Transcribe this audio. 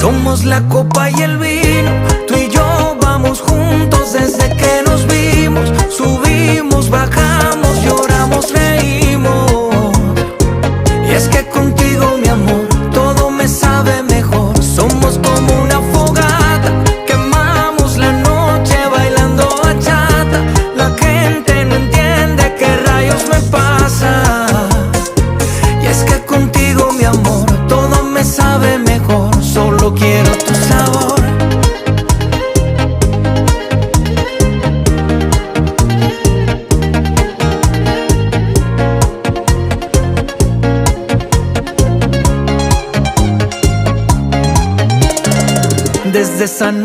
Somos la copa y el vino, tú y yo vamos juntos desde que nos vimos. Subimos, bajamos, lloramos, reímos. Y es que contigo, mi amor, todo me sabe mejor. Somos como una fogata, quemamos la noche bailando bachata. La gente no entiende qué rayos me pasa. Y es que contigo, mi amor, todo me sabe mejor. Solo quiero tu sabor. Desde esa